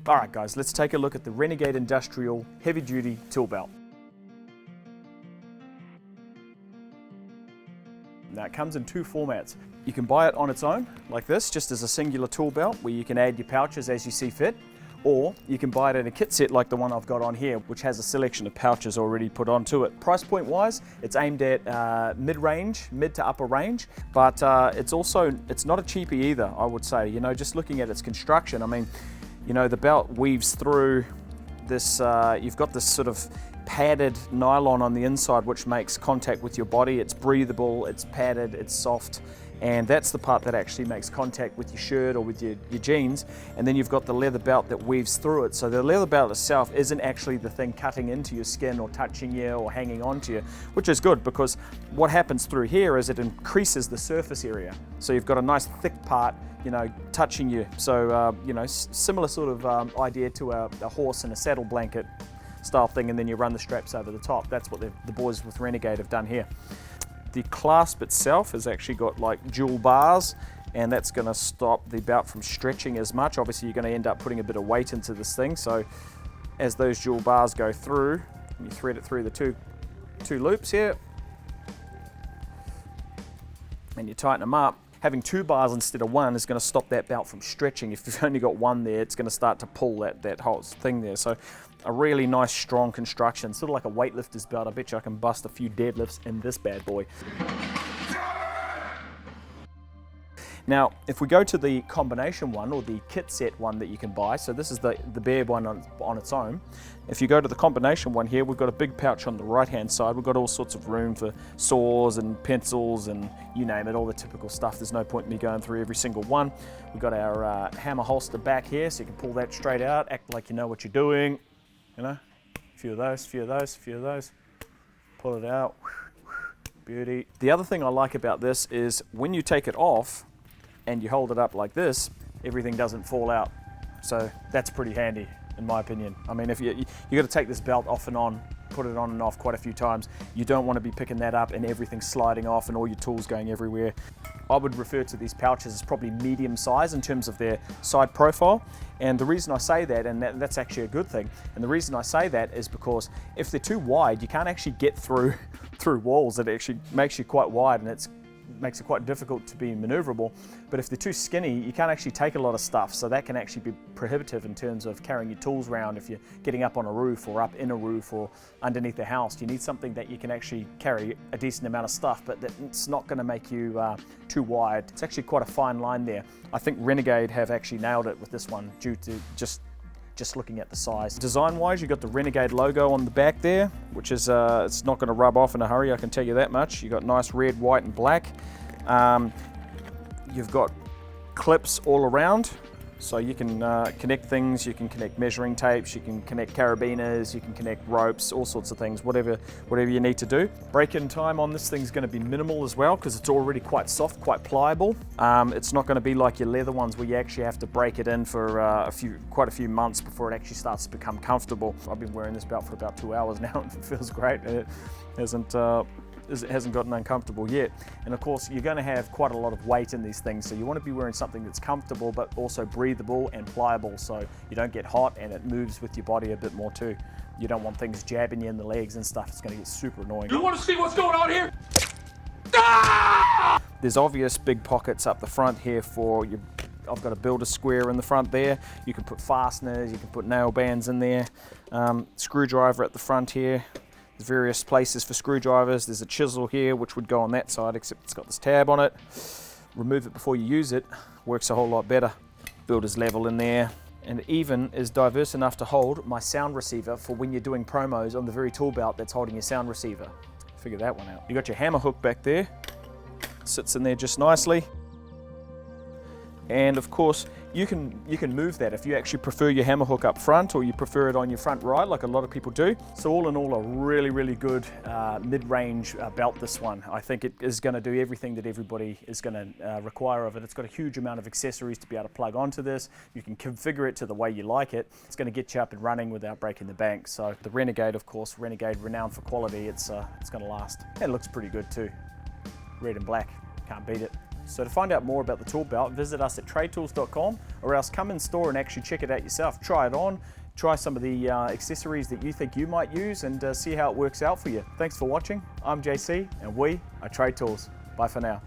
All right guys, let's take a look at the Renegade Industrial Heavy Duty Tool Belt. Now it comes in two formats. You can buy it on its own, like this, just as a singular tool belt where you can add your pouches as you see fit, or you can buy it in a kit set like the one I've got on here, which has a selection of pouches already put onto it. Price point wise, it's aimed at mid-range, mid to upper range, but it's not a cheapie either, I would say. You know, just looking at its construction, I mean, you know, the belt weaves through this, you've got this sort of padded nylon on the inside which makes contact with your body. It's breathable, it's padded, it's soft, and that's the part that actually makes contact with your shirt or with your jeans. And then you've got the leather belt that weaves through it. So the leather belt itself isn't actually the thing cutting into your skin or touching you or hanging onto you, which is good because what happens through here is it increases the surface area. So you've got a nice thick part, you know, touching you. So, you know, similar sort of idea to a horse and a saddle blanket style thing, and then you run the straps over the top. That's what the boys with Renegade have done here. The clasp itself has actually got like dual bars, and that's going to stop the belt from stretching as much. Obviously, you're going to end up putting a bit of weight into this thing. So as those dual bars go through, you thread it through the two loops here, and you tighten them up. Having two bars instead of one is going to stop that belt from stretching. If you've only got one there, it's going to start to pull that whole thing there. So a really nice strong construction, sort of like a weightlifter's belt. I bet you I can bust a few deadlifts in this bad boy. Now, if we go to the combination one or the kit set one that you can buy, so this is the bare one on its own. If you go to the combination one here, we've got a big pouch on the right-hand side. We've got all sorts of room for saws and pencils and you name it, all the typical stuff. There's no point in me going through every single one. We've got our hammer holster back here, so you can pull that straight out, act like you know what you're doing. You know, a few of those, a few of those, a few of those. Pull it out, beauty. The other thing I like about this is when you take it off, and you hold it up like this, everything doesn't fall out. So that's pretty handy, in my opinion. I mean, if you got to take this belt off and on, put it on and off quite a few times. You don't want to be picking that up and everything sliding off and all your tools going everywhere. I would refer to these pouches as probably medium size in terms of their side profile. And the reason I say that, and that's actually a good thing, and the reason I say that is because if they're too wide, you can't actually get through walls. It actually makes you quite wide, and it makes it quite difficult to be maneuverable. But if they're too skinny, you can't actually take a lot of stuff, so that can actually be prohibitive in terms of carrying your tools around if you're getting up on a roof or up in a roof or underneath the house. You need something that you can actually carry a decent amount of stuff, but that's not going to make you too wide. It's actually quite a fine line there. I think Renegade have actually nailed it with this one due to just looking at the size. Design-wise, you've got the Renegade logo on the back there, which is, it's not going to rub off in a hurry, I can tell you that much. You've got nice red, white, and black. You've got clips all around, so you can connect things, you can connect measuring tapes, you can connect carabiners, you can connect ropes, all sorts of things, whatever you need to do. Break-in time on this thing's going to be minimal as well because it's already quite soft, quite pliable. It's not going to be like your leather ones where you actually have to break it in for quite a few months before it actually starts to become comfortable. I've been wearing this belt for about 2 hours now and it feels great. It hasn't gotten uncomfortable yet. And of course, you're going to have quite a lot of weight in these things, so you want to be wearing something that's comfortable but also breathable and pliable so you don't get hot and it moves with your body a bit more too. You don't want things jabbing you in the legs and stuff. It's going to get super annoying. You want to see what's going on here? There's obvious big pockets up the front here for your. I've got a builder square in the front there. You can put fasteners, you can put nail bands in there. Screwdriver at the front here. There's various places for screwdrivers. There's a chisel here, which would go on that side, except it's got this tab on it. Remove it before you use it. Works a whole lot better. Builder's level in there. And it even is diverse enough to hold my sound receiver for when you're doing promos on the very tool belt that's holding your sound receiver. Figure that one out. You got your hammer hook back there. Sits in there just nicely. And of course, you can move that if you actually prefer your hammer hook up front or you prefer it on your front right, like a lot of people do. So all in all, a really, really good mid-range belt, this one. I think it is going to do everything that everybody is going to require of it. It's got a huge amount of accessories to be able to plug onto this. You can configure it to the way you like it. It's going to get you up and running without breaking the bank. So the Renegade, of course, Renegade renowned for quality, it's going to last. And it looks pretty good too. Red and black, can't beat it. So to find out more about the tool belt, visit us at TradeTools.com, or else come in store and actually check it out yourself. Try it on, try some of the accessories that you think you might use, and see how it works out for you. Thanks for watching. I'm JC, and we are TradeTools. Bye for now.